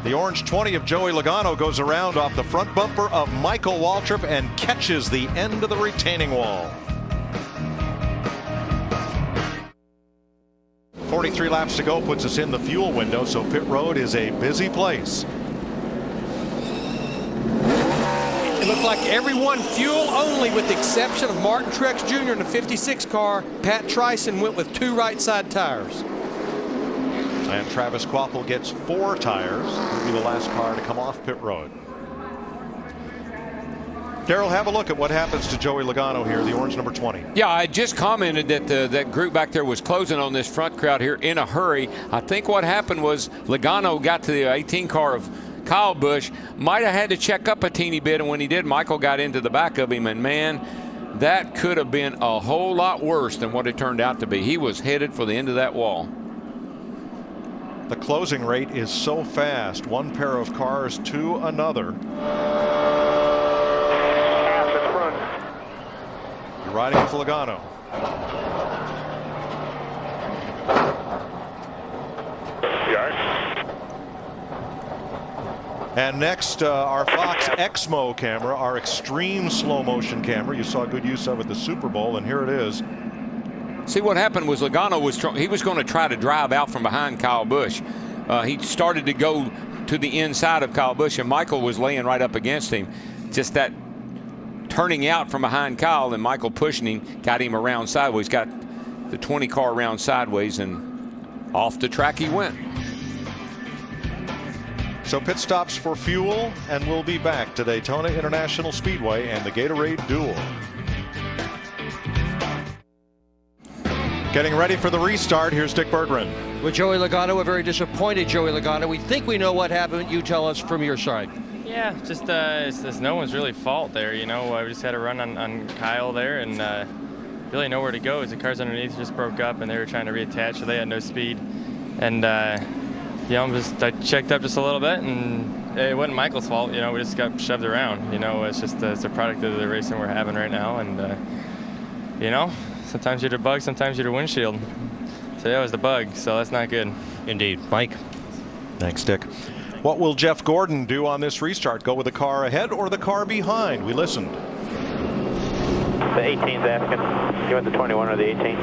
The orange 20 of Joey Logano goes around off the front bumper of Michael Waltrip and catches the end of the retaining wall. 43 laps to go puts us in the fuel window, so pit road is a busy place. It looked like everyone fuel only with the exception of Martin Truex Jr. in the 56 car. Pat Tryson went with 2 right side tires. And Travis Kvapil gets 4 tires. He'll be the last car to come off pit road. Darrell, have a look at what happens to Joey Logano here, the orange number 20. Yeah, I just commented that that group back there was closing on this front crowd here in a hurry. I think what happened was Logano got to the 18 car of Kyle Busch, might have had to check up a teeny bit, and when he did, Michael got into the back of him, and man, that could have been a whole lot worse than what it turned out to be. He was headed for the end of that wall. The closing rate is so fast, one pair of cars to another. You're riding with Logano. And next, our Fox Exmo camera, our extreme slow motion camera. You saw good use of it at the Super Bowl, and here it is. See, what happened was Logano was going to try to drive out from behind Kyle Busch. He started to go to the inside of Kyle Busch, and Michael was laying right up against him. Just that turning out from behind Kyle and Michael pushing him got him around sideways, got the 20 car around sideways, and off the track he went. So pit stops for fuel, and we'll be back to Daytona International Speedway and the Gatorade Duel. Getting ready for the restart, here's Dick Berggren. With Joey Logano, a very disappointed Joey Logano. We think we know what happened. You tell us from your side. Yeah, just it's no one's really fault there, you know. We just had a run on Kyle there, and really nowhere to go as the cars underneath just broke up and they were trying to reattach, so they had no speed. And you know, I checked up just a little bit, and it wasn't Michael's fault. You know, we just got shoved around. You know, it's just it's a product of the racing we're having right now, and you know, sometimes you're the bug, sometimes you're the windshield. So that was the bug, so that's not good. Indeed. Mike. Thanks, Dick. What will Jeff Gordon do on this restart? Go with the car ahead or the car behind? We listened. The 18's asking. You want the 21 or the 18?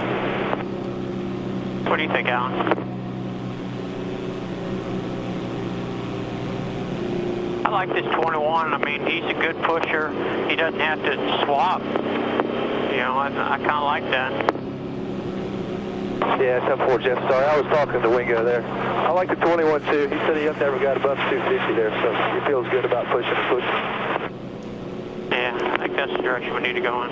What do you think, Alan? I like this 21. I mean, he's a good pusher. He doesn't have to swap. You know, I kind of like that. Yeah, 10-4, Jeff. Sorry, I was talking to Wingo there. I like the 21 too. He said he never got above 250 there, so he feels good about pushing and pushing. Yeah, I think that's the direction we need to go in.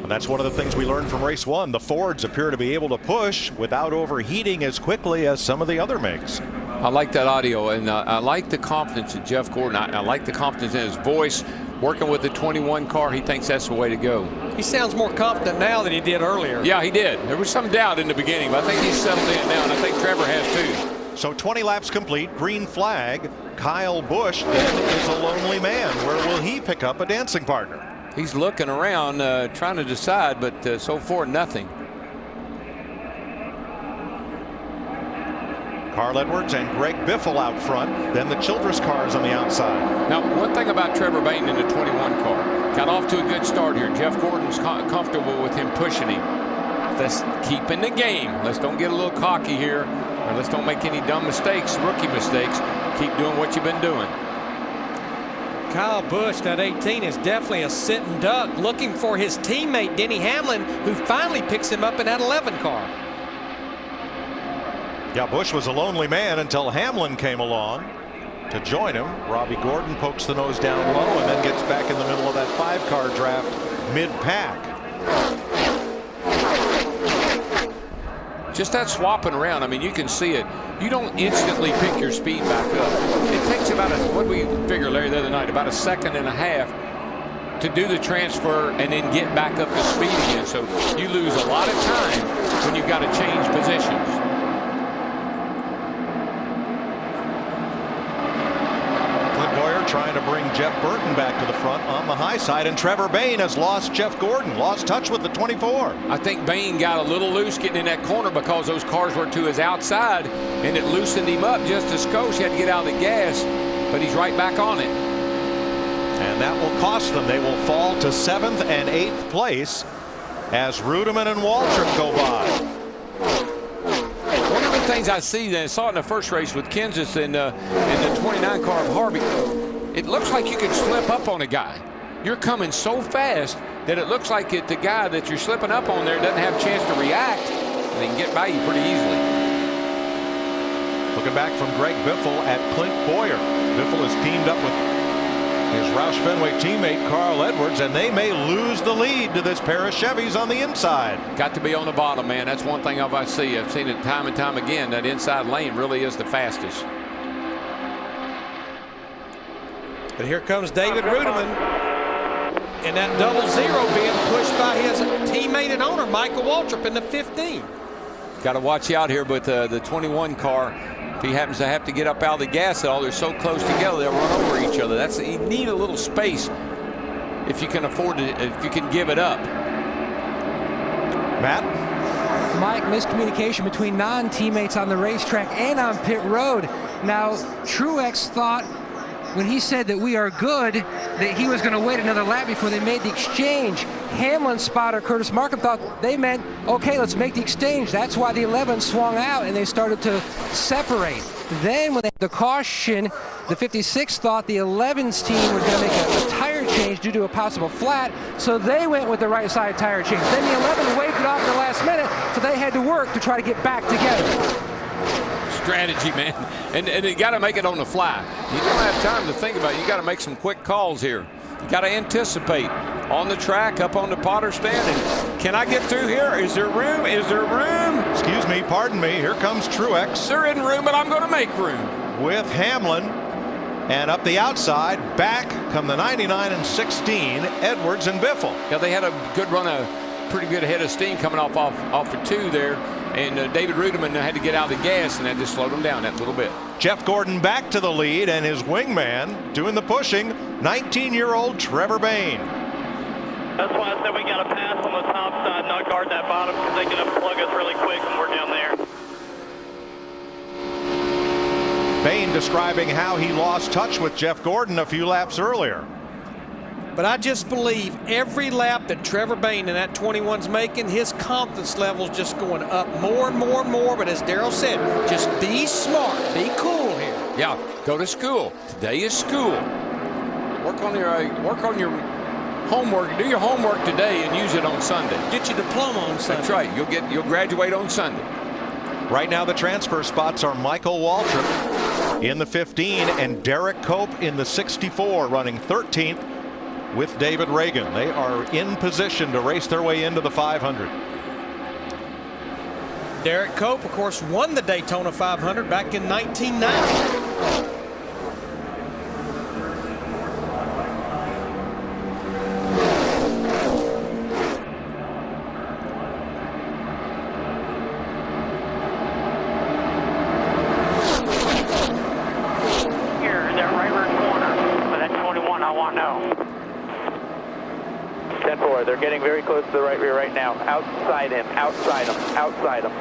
And that's one of the things we learned from race 1. The Fords appear to be able to push without overheating as quickly as some of the other makes. I like that audio, and I like the confidence of Jeff Gordon. I like the confidence in his voice. Working with the 21 car, he thinks that's the way to go. He sounds more confident now than he did earlier. Yeah, he did. There was some doubt in the beginning, but I think he's settled in now, and I think Trevor has too. So 20 laps complete, green flag. Kyle Busch then is a lonely man. Where will he pick up a dancing partner? He's looking around, trying to decide, but so far nothing. Carl Edwards and Greg Biffle out front, then the Childress cars on the outside. Now, one thing about Trevor Bayne in the 21 car, got off to a good start here. Jeff Gordon's comfortable with him pushing him. Let's keep in the game. Let's don't get a little cocky here, or let's don't make any dumb mistakes, rookie mistakes. Keep doing what you've been doing. Kyle Busch, that 18, is definitely a sitting duck, looking for his teammate Denny Hamlin, who finally picks him up in that 11 car. Yeah, Busch was a lonely man until Hamlin came along to join him. Robbie Gordon pokes the nose down low and then gets back in the middle of that 5-car draft mid-pack. Just that swapping around, I mean, you can see it. You don't instantly pick your speed back up. It takes about what did we figure, Larry, the other night, about a second and a half to do the transfer and then get back up to speed again. So you lose a lot of time when you've got to change positions. trying to bring Jeff Burton back to the front on the high side, and Trevor Bayne has lost Jeff Gordon, lost touch with the 24. I think Bayne got a little loose getting in that corner because those cars were to his outside, and it loosened him up just a skosh. He had to get out of the gas, but he's right back on it. And that will cost them. They will fall to 7th and 8th place as Rudeman and Waltrip go by. One of the things I see, and I saw it in the first race with Kansas and the 29 car of Harvey, it looks like you can slip up on a guy. You're coming so fast that it looks like the guy that you're slipping up on there doesn't have a chance to react, and they can get by you pretty easily. Looking back from Greg Biffle at Clint Boyer. Biffle has teamed up with his Roush Fenway teammate Carl Edwards, and they may lose the lead to this pair of Chevys on the inside. Got to be on the bottom, man. That's one thing I've seen it time and time again. That inside lane really is the fastest. But here comes David Rudeman, and that 0-0 being pushed by his teammate and owner Michael Waltrip in the 15. Got to watch out here with the 21 car. If he happens to have to get up out of the gas at all, they're so close together they'll run over each other. You need a little space if you can afford to, if you can give it up. Matt? Mike, miscommunication between non-teammates on the racetrack and on pit road. Now, Truex thought when he said that we are good that he was going to wait another lap before they made the exchange. Hamlin's spotter Curtis Markham thought they meant, okay, let's make the exchange. That's why the 11 swung out and they started to separate. Then when they had the caution, the 56 thought the 11's team was going to make a tire change due to a possible flat, so they went with the right side tire change. Then the 11 waved it off in the last minute, so they had to work to try to get back together. Strategy, man, and you got to make it on the fly. You don't have time to think about it. You got to make some quick calls here. You got to anticipate on the track, up on the Potter stand, and can I get through here? Is there room? Is there room? Excuse me, pardon me. Here comes Truex. There isn't room, but I'm going to make room. With Hamlin, and up the outside, back come the 99 and 16, Edwards and Biffle. Yeah, they had a good run, a pretty good head of steam coming off for 2 there. And David Rudeman had to get out of the gas, and that just slowed him down that little bit. Jeff Gordon back to the lead, and his wingman doing the pushing, 19-year-old Trevor Bayne. That's why I said we got to pass on the top side, not guard that bottom, because they can unplug us really quick when we're down there. Bayne describing how he lost touch with Jeff Gordon a few laps earlier. But I just believe every lap that Trevor Bayne and that 21's making, his confidence level's just going up more and more and more. But as Darrell said, just be smart, be cool here. Yeah, go to school. Today is school. Work on your homework. Do your homework today and use it on Sunday. Get your diploma on Sunday. That's right. You'll graduate on Sunday. Right now the transfer spots are Michael Waltrip in the 15 and Derek Cope in the 64, running 13th. With David Reagan. They are in position to race their way into the 500. Derek Cope, of course, won the Daytona 500 back in 1990. Here, that right rear corner. But that 21, I want to know. 10-4, they're getting very close to the right rear right now. Outside him, outside him, outside him.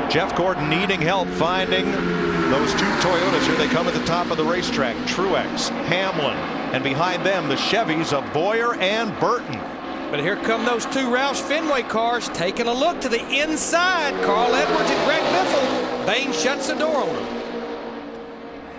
Jeff Gordon needing help finding those 2 Toyotas. Here they come at the top of the racetrack. Truex, Hamlin, and behind them the Chevys of Boyer and Burton. But here come those 2 Roush Fenway cars taking a look to the inside. Carl Edwards and Greg Biffle. Bayne shuts the door on them.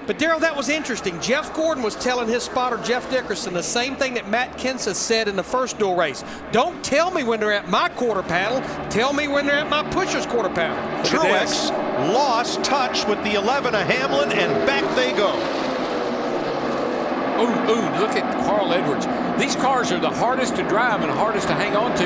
But Darrell, that was interesting. Jeff Gordon was telling his spotter Jeff Dickerson the same thing that Matt Kenseth said in the first duel race. Don't tell me when they're at my quarter panel. Tell me when they're at my pusher's quarter panel. Truex lost touch with the 11 of Hamlin, and back they go. Ooh, look at Carl Edwards. These cars are the hardest to drive and hardest to hang on to.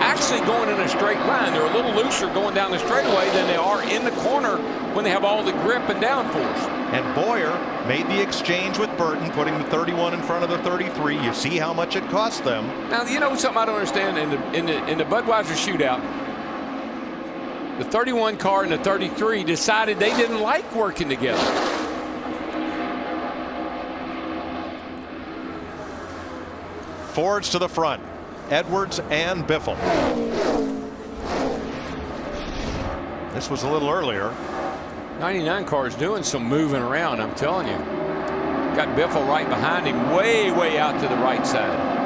Actually going in a straight line. They're a little looser going down the straightaway than they are in the corner when they have all the grip and downforce. And Boyer made the exchange with Burton, putting the 31 in front of the 33. You see how much it cost them. Now, you know something I don't understand in the Budweiser shootout. The 31 car and the 33 decided they didn't like working together. Fords to the front. Edwards and Biffle. This was a little earlier. 99 car is doing some moving around, I'm telling you. Got Biffle right behind him, way out to the right side.